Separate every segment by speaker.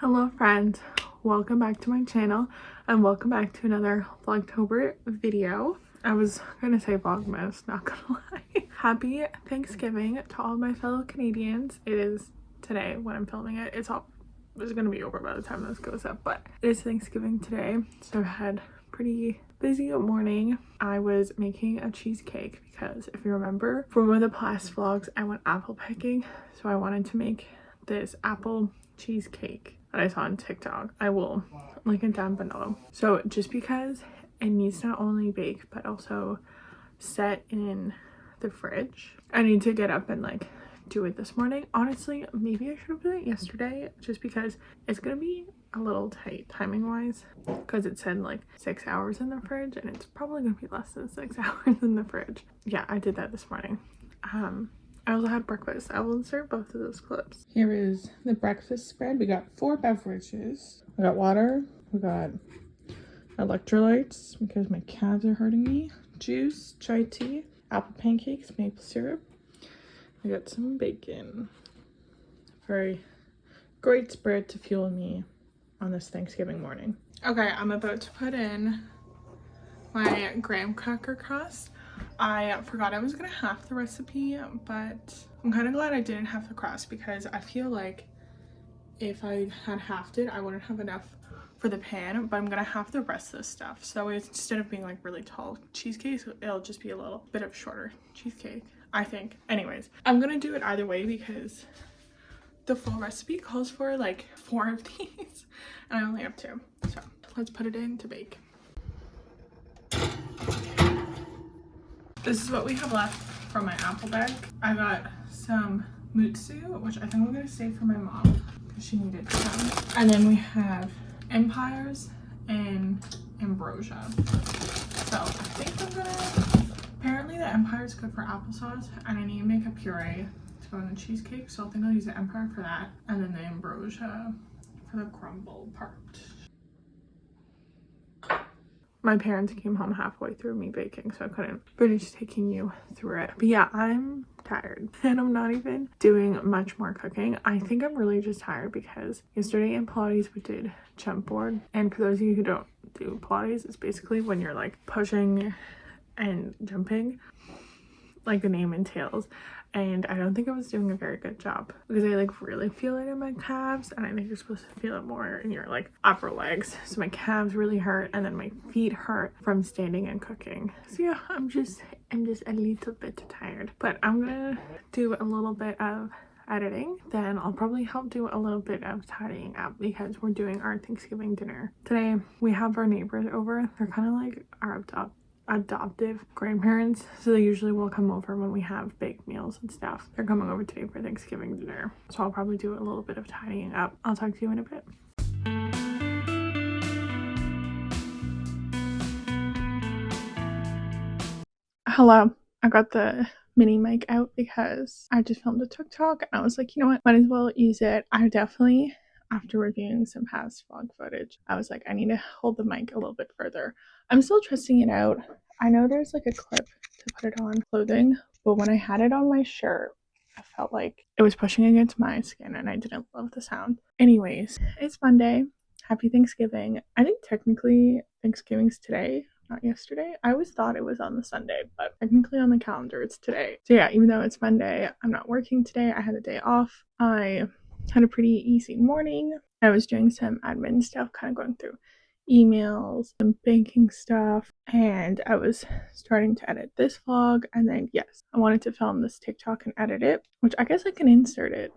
Speaker 1: Hello friends, welcome back to my channel and welcome back to another Vlogtober video. I was gonna say Vlogmas, not gonna lie. Happy Thanksgiving to all my fellow Canadians. It is today when I'm filming it. It's gonna be over by the time this goes up, but it is Thanksgiving today. So I've had pretty busy morning. I was making a cheesecake because if you remember from one of the past vlogs, I went apple picking. So I wanted to make this apple cheesecake that I saw on TikTok. I will link it down below. So just because it needs to not only bake but also set in the fridge, I need to get up and like do it this morning. Honestly, maybe I should have done it yesterday just because it's gonna be a little tight timing wise because it said like 6 hours in the fridge and it's probably gonna be less than 6 hours in the fridge. Yeah, I did that this morning. I also had breakfast. I will insert both of those clips. Here is the breakfast spread. We got 4 beverages. We got water. We got electrolytes because my calves are hurting me. Juice, chai tea, apple pancakes, maple syrup. We got some bacon. Very great spread to fuel me on this Thanksgiving morning. Okay, I'm about to put in my graham cracker crust. I forgot I was gonna have the recipe, but I'm kind of glad I didn't have the crust because I feel like if I had halved it, I wouldn't have enough for the pan, but I'm gonna have the rest of the stuff. So instead of being like really tall cheesecake, it'll just be a little bit of shorter cheesecake, I think. Anyways, I'm gonna do it either way because the full recipe calls for like 4 of these and I only have 2. So let's put it in to bake. This is what we have left from my apple bag. I got some mutsu, which I think I'm gonna save for my mom because she needed some. And then we have empires and ambrosia. So I think I'm gonna, apparently the empire is good for applesauce and I need to make a puree to go in the cheesecake. So I think I'll use the empire for that and then the ambrosia for the crumble part. My parents came home halfway through me baking, so I couldn't finish taking you through it. But yeah, I'm tired and I'm not even doing much more cooking. I think I'm really just tired because yesterday in Pilates we did jump board. And for those of you who don't do Pilates, it's basically when you're like pushing and jumping like the name entails. And I don't think I was doing a very good job because I like really feel it in my calves and I think you're supposed to feel it more in your like upper legs. So my calves really hurt and then my feet hurt from standing and cooking. So yeah, I'm just a little bit tired, but I'm gonna do a little bit of editing, then I'll probably help do a little bit of tidying up because we're doing our Thanksgiving dinner today. We have our neighbors over. They're kind of like our adoptive grandparents, so they usually will come over when we have big meals and stuff. They're coming over today for Thanksgiving dinner, so I'll probably do a little bit of tidying up. I'll talk to you in a bit. Hello, I got the mini mic out because I just filmed a TikTok and I was like, you know what, might as well use it. I definitely, after reviewing some past vlog footage, I was like, I need to hold the mic a little bit further. I'm still testing it out. I know there's like a clip to put it on clothing, but when I had it on my shirt, I felt like it was pushing against my skin and I didn't love the sound. Anyways, it's Monday. Happy Thanksgiving. I think technically Thanksgiving's today, not yesterday. I always thought it was on the Sunday, but technically on the calendar it's today. So yeah, even though it's Monday, I'm not working today. I had a day off. I had a pretty easy morning. I was doing some admin stuff, kind of going through emails and banking stuff, and I was starting to edit this vlog, and then yes, I wanted to film this TikTok and edit it, which I guess I can insert it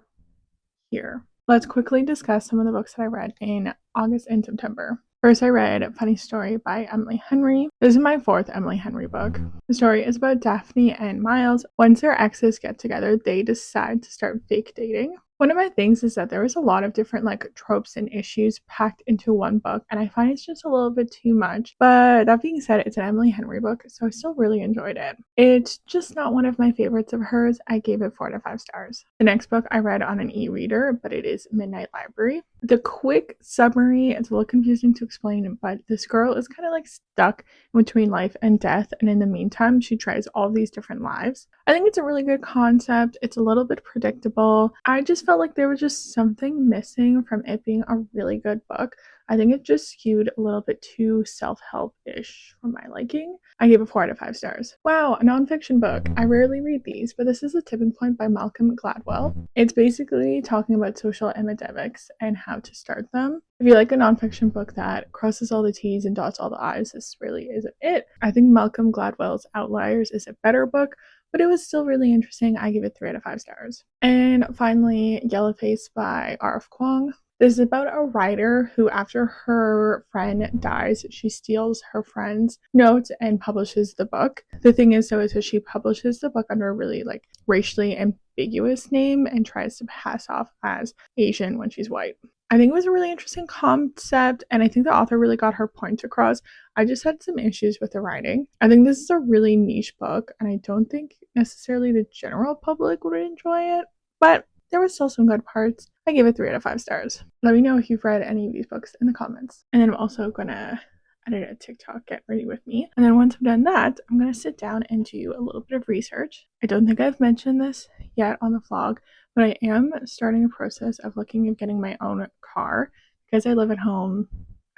Speaker 1: here. Let's quickly discuss some of the books that I read in August and September. First, I read Funny Story by Emily Henry. This is my 4th Emily Henry book. The story is about Daphne and Miles. Once their exes get together, they decide to start fake dating. One of my things is that there was a lot of different like tropes and issues packed into one book, and I find it's just a little bit too much. But that being said, it's an Emily Henry book, so I still really enjoyed it. It's just not one of my favorites of hers. I gave it 4 to 5 stars. The next book I read on an e-reader, but it is Midnight Library. The quick summary, it's a little confusing to explain, but this girl is kind of like stuck between life and death, and in the meantime she tries all these different lives. I think it's a really good concept. It's a little bit predictable. I just felt felt like there was just something missing from it being a really good book. I think it just skewed a little bit too self-help-ish for my liking. I gave it 4 out of 5 stars. Wow, a nonfiction book. I rarely read these, but this is A Tipping Point by Malcolm Gladwell. It's basically talking about social epidemics and how to start them. If you like a nonfiction book that crosses all the T's and dots all the I's, this really isn't it. I think Malcolm Gladwell's Outliers is a better book, but it was still really interesting. I give it 3 out of 5 stars. And finally, Yellowface by R.F. Kuang. This is about a writer who, after her friend dies, she steals her friend's notes and publishes the book. The thing is, though, is that she publishes the book under a really racially ambiguous name and tries to pass off as Asian when she's white. I think it was a really interesting concept, and I think the author really got her point across. I just had some issues with the writing. I think this is a really niche book, and I don't think necessarily the general public would enjoy it, but there were still some good parts. I gave it 3 out of 5 stars. Let me know if you've read any of these books in the comments. And then I'm also gonna edit a TikTok, get ready with me. And then once I've done that, I'm gonna sit down and do a little bit of research. I don't think I've mentioned this yet on the vlog, but I am starting a process of looking at getting my own car because I live at home.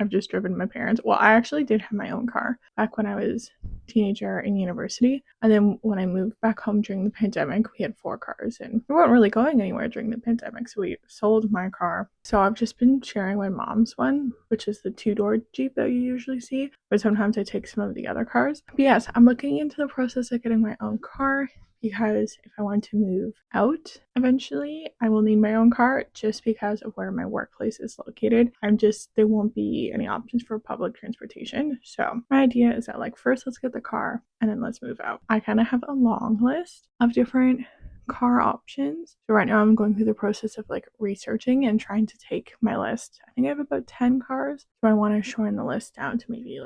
Speaker 1: I've just driven my parents. Well, I actually did have my own car back when I was a teenager in university. And then when I moved back home during the pandemic, we had 4 cars and we weren't really going anywhere during the pandemic. So we sold my car. So I've just been sharing my mom's one, which is the 2-door Jeep that you usually see. But sometimes I take some of the other cars. But yes, I'm looking into the process of getting my own car, because if I want to move out eventually, I will need my own car just because of where my workplace is located. There won't be any options for public transportation. So my idea is that first let's get the car and then let's move out. I kind of have a long list of different car options. So right now I'm going through the process of researching and trying to take my list. I think I have about 10 cars. So I want to shorten the list down to maybe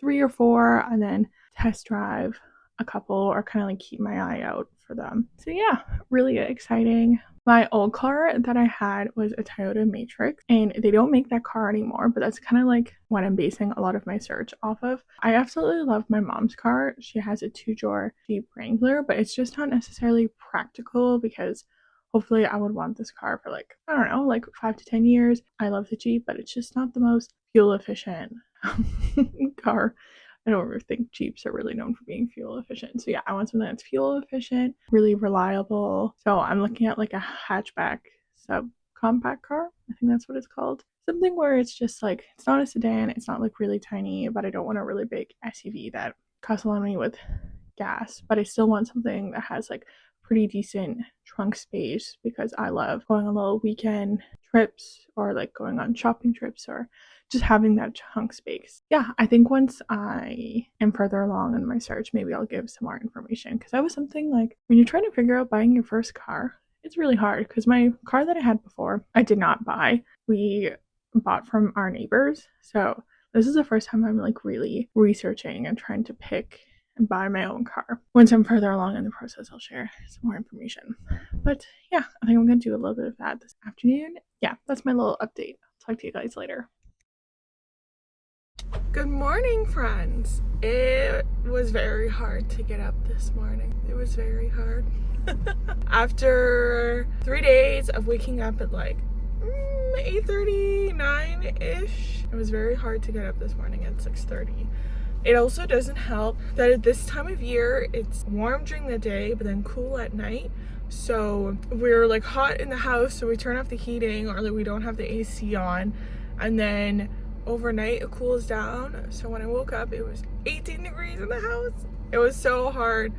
Speaker 1: 3 or 4 and then test drive a couple or kind of keep my eye out for them. So yeah, really exciting. My old car that I had was a Toyota Matrix, and they don't make that car anymore, but that's kind of what I'm basing a lot of my search off of. I absolutely love my mom's car. She has a 2-door Jeep Wrangler, but it's just not necessarily practical because hopefully I would want this car for I don't know, 5 to 10 years. I love the Jeep, but it's just not the most fuel efficient car. I don't ever think Jeeps are really known for being fuel efficient. So yeah, I want something that's fuel efficient, really reliable. So I'm looking at a hatchback subcompact car. I think that's what it's called. Something where it's just it's not a sedan, it's not really tiny, but I don't want a really big SUV that costs a lot of money with gas. But I still want something that has pretty decent trunk space because I love going on little weekend trips or going on shopping trips or just having that trunk space. Yeah, I think once I am further along in my search, maybe I'll give some more information because that was something when you're trying to figure out buying your first car, it's really hard because my car that I had before, I did not buy. We bought from our neighbors. So this is the first time I'm really researching and trying to pick and buy my own car. Once I'm further along in the process, I'll share some more information. But yeah, I think I'm gonna do a little bit of that this afternoon. Yeah, that's my little update. I'll talk to you guys later. Good morning, friends. It was very hard to get up this morning. It was very hard. After 3 days of waking up at 8:30, 9-ish, it was very hard to get up this morning at 6:30. It also doesn't help that at this time of year, it's warm during the day, but then cool at night. So we're hot in the house, so we turn off the heating or we don't have the AC on. And then overnight it cools down. So when I woke up, it was 18 degrees in the house. It was so hard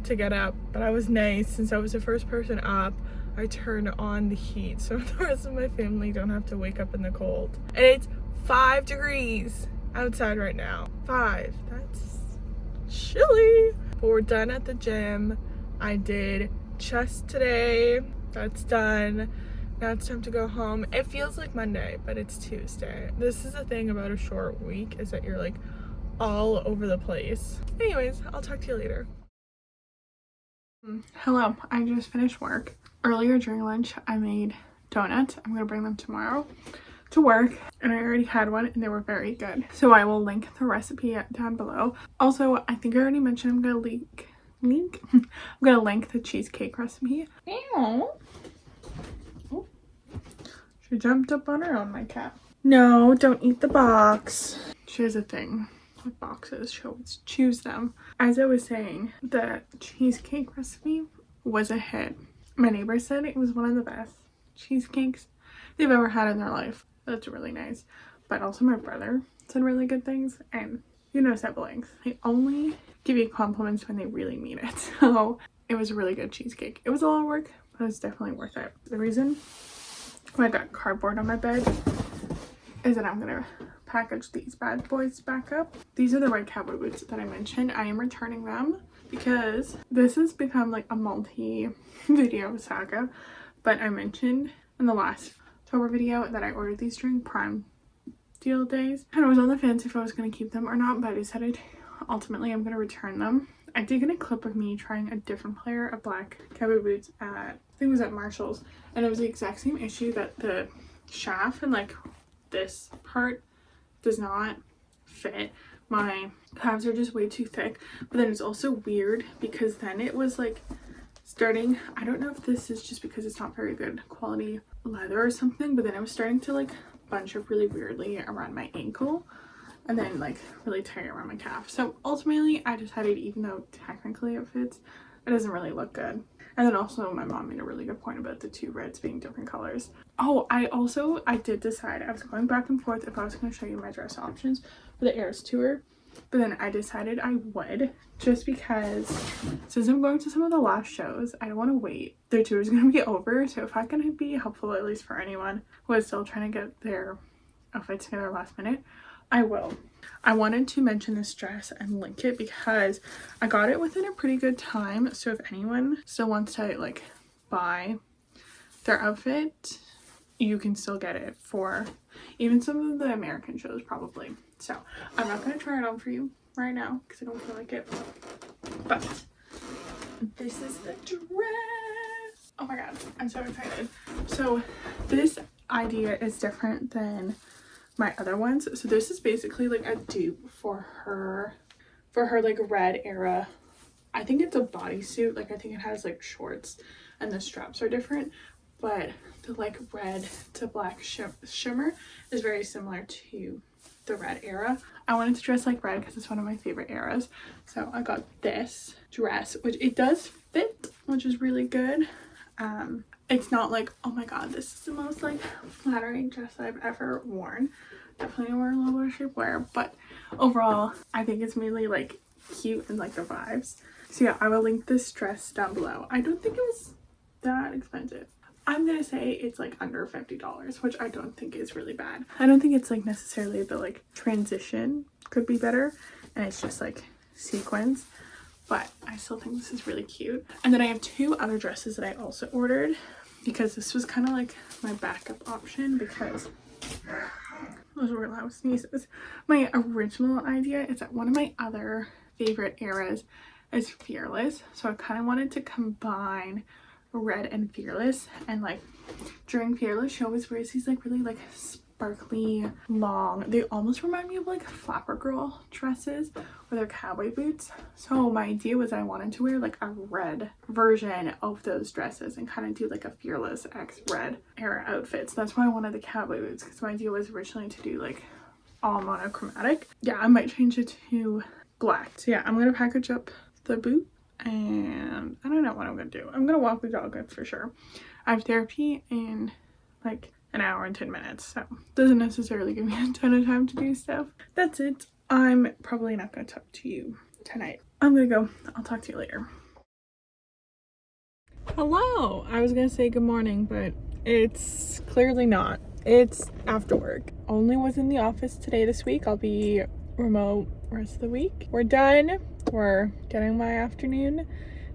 Speaker 1: to get up, but I was nice. Since I was the first person up, I turned on the heat so the rest of my family don't have to wake up in the cold. And it's 5 degrees outside right now. 5. That's chilly. But we're done at the gym. I did chest today. That's done. Now it's time to go home. It feels like Monday, but it's Tuesday. This is the thing about a short week, is that you're all over the place. Anyways, I'll talk to you later. Hello, I just finished work. Earlier during lunch, I made donuts. I'm gonna bring them tomorrow to work, and I already had one and they were very good. So I will link the recipe down below. Also, I think I already mentioned I'm gonna I'm gonna link the cheesecake recipe. She jumped up on her own, my cat. No, don't eat the box. She has a thing with boxes. She always chews them. As I was saying, the cheesecake recipe was a hit. My neighbor said it was one of the best cheesecakes they've ever had in their life. That's really nice. But also my brother said really good things, and you know siblings, they only give you compliments when they really mean it. So it was a really good cheesecake. It was a lot of work, but it was definitely worth it. The reason why I got cardboard on my bed is that I'm gonna package these bad boys back up. These are the red cowboy boots that I mentioned. I am returning them because this has become like a multi-video saga, but I mentioned in the last October video that I ordered these during Prime deal days, and I was on the fence if I was going to keep them or not, but I decided ultimately I'm going to return them. I did get a clip of me trying a different pair of black cowboy boots at, I think it was at Marshall's, and it was the exact same issue, that the shaft and like this part does not fit. My calves are just way too thick, but then it's also weird because then it was like starting, I don't know if this is just because it's not very good quality leather or something, but then it was starting to like bunch up really weirdly around my ankle and then like really tight around my calf. So ultimately I decided, even though technically it fits, it doesn't really look good. And then also my mom made a really good point about the two reds being different colors. Oh, I did decide, I was going back and forth if I was going to show you my dress options for the Eras tour, but then I decided I would, just because since I'm going to some of the last shows, I don't want to wait. Their tour is going to be over, so if I can be helpful at least for anyone who is still trying to get their outfits together last minute, I will. I wanted to mention this dress and link it because I got it within a pretty good time, so if anyone still wants to like buy their outfit, you can still get it for even some of the American shows probably. So I'm not going to try it on for you right now because I don't feel like it, but this is the dress. Oh my god, I'm so excited. So this idea is different than my other ones. So this is basically like a dupe for her like red era, I think it's a bodysuit, like I think it has like shorts and the straps are different, but the like red to black shimmer is very similar to the red era. I wanted to dress like red because it's one of my favorite eras, so I got this dress, which it does fit, which is really good. It's not like, oh my god, this is the most like flattering dress I've ever worn. Definitely wear a little bit of shapewear, but overall I think it's mainly like cute and like the vibes. So yeah, I will link this dress down below. I don't think it was that expensive. I'm gonna say it's like under $50, which I don't think is really bad. I don't think it's like necessarily the like transition could be better and it's just like sequins, but I still think this is really cute. And then I have two other dresses that I also ordered because this was kind of like my backup option because those were loud sneezes. My original idea is that one of my other favorite eras is Fearless, so I kind of wanted to combine red and Fearless, and like during Fearless she always wears these like really like sparkly long, they almost remind me of like flapper girl dresses with their cowboy boots. So my idea was I wanted to wear like a red version of those dresses and kind of do like a Fearless x red era outfit. So that's why I wanted the cowboy boots, because my idea was originally to do like all monochromatic. Yeah, I might change it to black. So yeah, I'm gonna package up the boot and I don't know what I'm gonna do. I'm gonna walk the dog, that's for sure. I have therapy in like an hour and 10 minutes, so doesn't necessarily give me a ton of time to do stuff. That's it. I'm probably not gonna talk to you tonight. I'm gonna go. I'll talk to you later. Hello. I was gonna say good morning, but it's clearly not. It's after work. Only was in the office today this week. I'll be remote rest of the week. We're done. We're getting my afternoon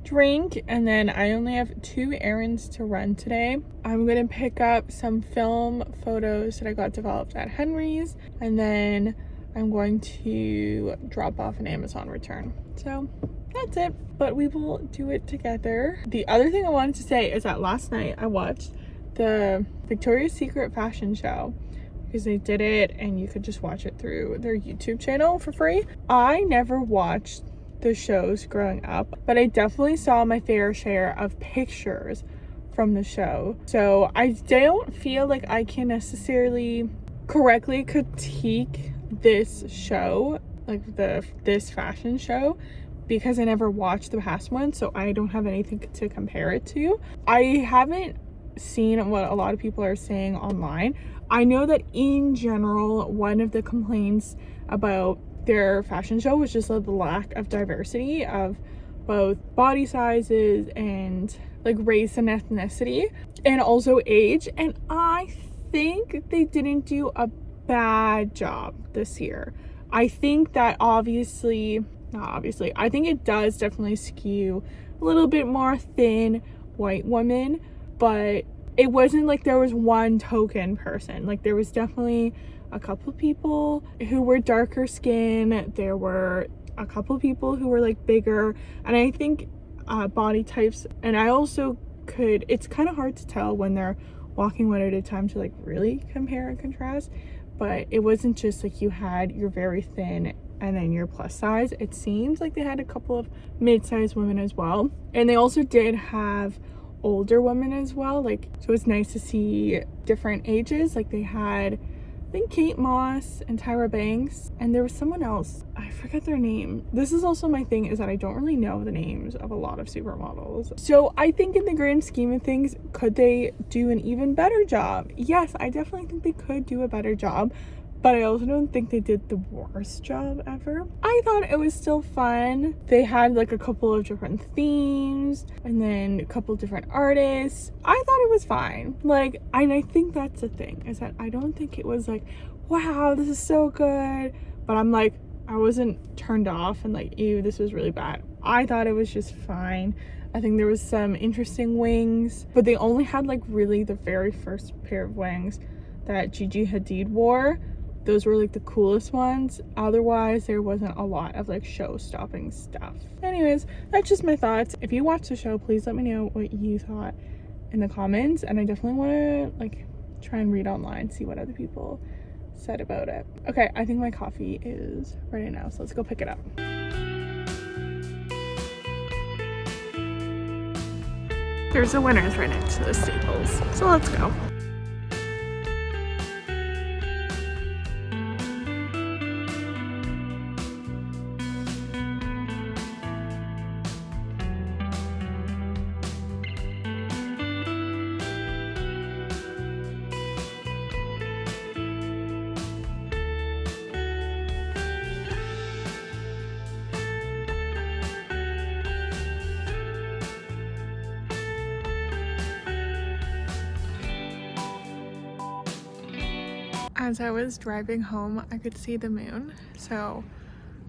Speaker 1: drink, and then I only have 2 errands to run today. I'm gonna pick up some film photos that I got developed at Henry's, and then I'm going to drop off an Amazon return. So that's it, but we will do it together. The other thing I wanted to say is that last night I watched the Victoria's Secret fashion show because they did it and you could just watch it through their YouTube channel for free. I never watched the shows growing up, but I definitely saw my fair share of pictures from the show. So I don't feel like I can necessarily correctly critique this show, like this fashion show, because I never watched the past one, so I don't have anything to compare it to. I haven't seen what a lot of people are saying online. I know that in general, one of the complaints about their fashion show was just the lack of diversity of both body sizes and like race and ethnicity, and also age. And I think they didn't do a bad job this year. I think that I think it does definitely skew a little bit more thin white women, but it wasn't like there was one token person. Like there was definitely a couple people who were darker skin, there were a couple people who were like bigger, and I think body types, and I also it's kind of hard to tell when they're walking one at a time to like really compare and contrast, but it wasn't just like you had your very thin and then your plus size. It seems like they had a couple of mid-sized women as well, and they also did have older women as well, like, so it's nice to see different ages. Like they had, I think, Kate Moss and Tyra Banks, and there was someone else, I forget their name. This is also my thing, is that I don't really know the names of a lot of supermodels. So I think in the grand scheme of things, could they do an even better job? Yes, I definitely think they could do a better job, but I also don't think they did the worst job ever. I thought it was still fun. They had like a couple of different themes and then a couple different artists. I thought it was fine. Like, and I think that's the thing, is that I don't think it was like, wow, this is so good. But I'm like, I wasn't turned off and like, ew, this was really bad. I thought it was just fine. I think there was some interesting wings, but they only had like really the very first pair of wings that Gigi Hadid wore. Those were like the coolest ones. Otherwise, there wasn't a lot of like show-stopping stuff. Anyways, that's just my thoughts. If you watched the show, please let me know what you thought in the comments, and I definitely want to like try and read online, see what other people said about it. Okay, I think my coffee is ready now, so let's go pick it up. There's a Winners right next to the Staples, so let's go. As I was driving home, I could see the moon, so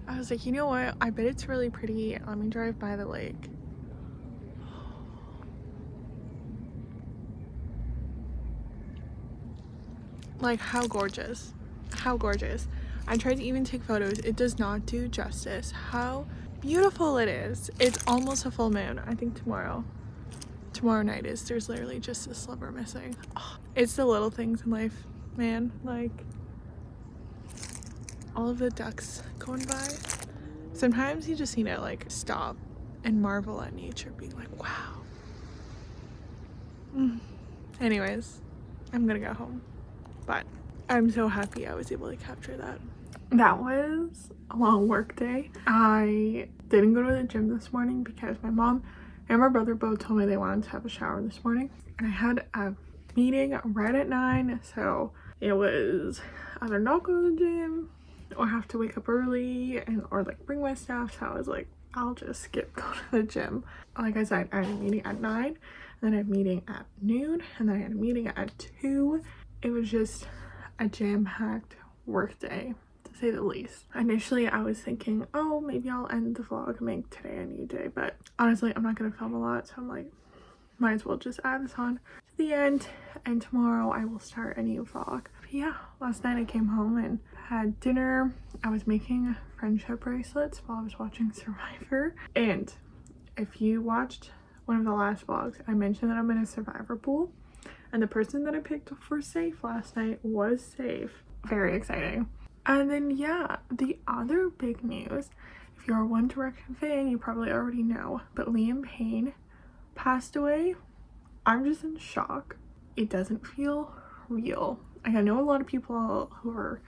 Speaker 1: I was like, you know what, I bet it's really pretty. Let me drive by the lake. Like, how gorgeous, how gorgeous. I tried to even take photos. It does not do justice how beautiful it is. It's almost a full moon. I think tomorrow night is. There's literally just a sliver missing. Oh, it's the little things in life, man. Like all of the ducks going by. Sometimes you just need to like stop and marvel at nature, being like, wow. Anyways, I'm gonna go home, but I'm so happy I was able to capture that. That was a long work day. I didn't go to the gym this morning because my mom and my brother both told me they wanted to have a shower this morning, and I had a meeting right at 9, so it was either not go to the gym or have to wake up early or like bring my stuff. So I was like, I'll just skip going to the gym. Like I said, I had a meeting at 9, and then I had a meeting at noon, and then I had a meeting at 2. It was just a jam-packed work day, to say the least. Initially I was thinking, oh, maybe I'll end the vlog and make today a new day, but honestly I'm not gonna film a lot, so I'm like, might as well just add this on to the end, and tomorrow I will start a new vlog. But yeah, last night I came home and had dinner. I was making friendship bracelets while I was watching Survivor, and if you watched one of the last vlogs, I mentioned that I'm in a Survivor pool, and the person that I picked for safe last night was safe. Very exciting. And then yeah, the other big news, if you're a One Direction fan, you probably already know, but Liam Payne passed away I'm just in shock. It doesn't feel real. Like, I know a lot of people who are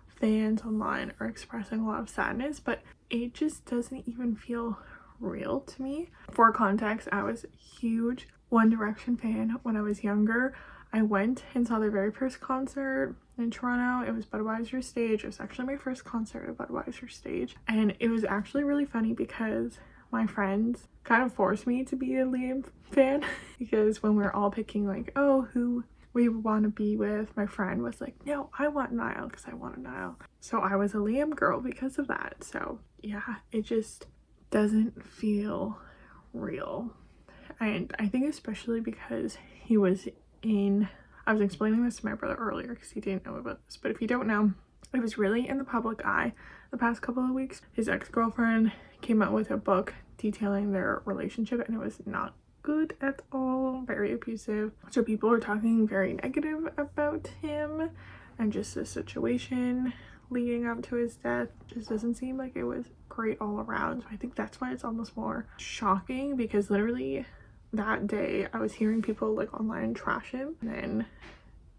Speaker 1: fans online are expressing a lot of sadness, but it just doesn't even feel real to me. For context, I was a huge One Direction fan when I was younger. I went and saw their very first concert in Toronto. It was Budweiser stage. It was actually my first concert at Budweiser stage, and it was actually really funny because my friends kind of forced me to be a Liam fan because when we were all picking like, oh, who we want to be with, my friend was like, no, I want Niall because I want Niall. So I was a Liam girl because of that. So yeah, it just doesn't feel real. And I think especially because he was in, I was explaining this to my brother earlier because he didn't know about this, but if you don't know, it was really in the public eye the past couple of weeks. His ex-girlfriend came out with a book detailing their relationship, and it was not good at all, very abusive. So people were talking very negative about him and just the situation leading up to his death just doesn't seem like it was great all around. So I think that's why it's almost more shocking, because literally that day I was hearing people like online trash him, and then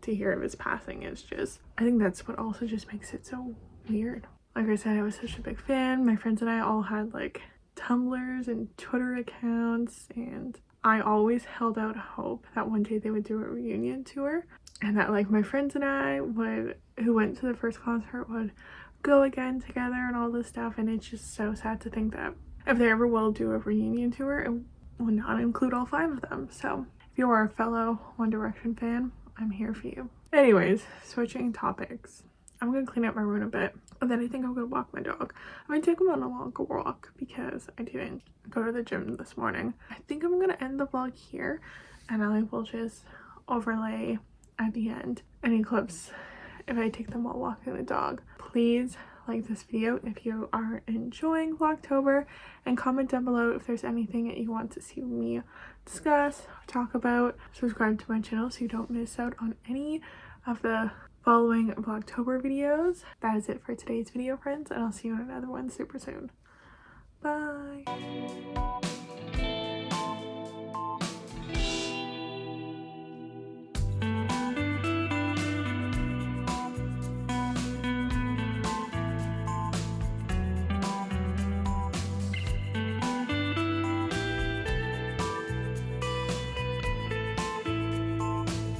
Speaker 1: to hear of his passing is just, I think that's what also just makes it so weird. Like I said, I was such a big fan. My friends and I all had like Tumblrs and Twitter accounts, and I always held out hope that one day they would do a reunion tour, and that like my friends and I would, who went to the first concert, would go again together and all this stuff. And it's just so sad to think that if they ever will do a reunion tour, it will not include all 5 of them. So if you are a fellow One Direction fan, I'm here for you. Anyways, switching topics. I'm gonna clean up my room a bit, and then I think I'm gonna walk my dog. I'm gonna take him on a long walk because I didn't go to the gym this morning. I think I'm gonna end the vlog here, and I will just overlay at the end any clips if I take them while walking the dog. Please like this video if you are enjoying Vlogtober, and comment down below if there's anything that you want to see me discuss or talk about. Subscribe to my channel so you don't miss out on any of the following Vlogtober videos. That is it for today's video, friends, and I'll see you in another one super soon. Bye.